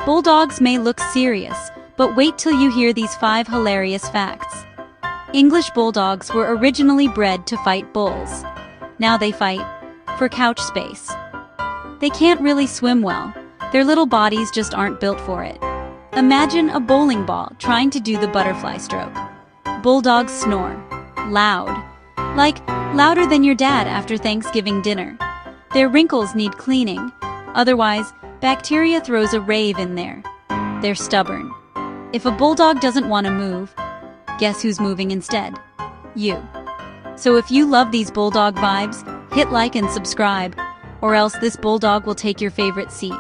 Bulldogs may look serious, but wait till you hear these 5 hilarious facts. English bulldogs were originally bred to fight bulls. Now they fight for couch space. They can't really swim well. Their little bodies just aren't built for it. Imagine a bowling ball trying to do the butterfly stroke. Bulldogs snore. Loud. Like, louder than your dad after Thanksgiving dinner. Their wrinkles need cleaning. Otherwise, bacteria throws a rave in there. They're stubborn. If a bulldog doesn't want to move, guess who's moving instead? You. So if you love these bulldog vibes, hit like and subscribe, or else this bulldog will take your favorite seat.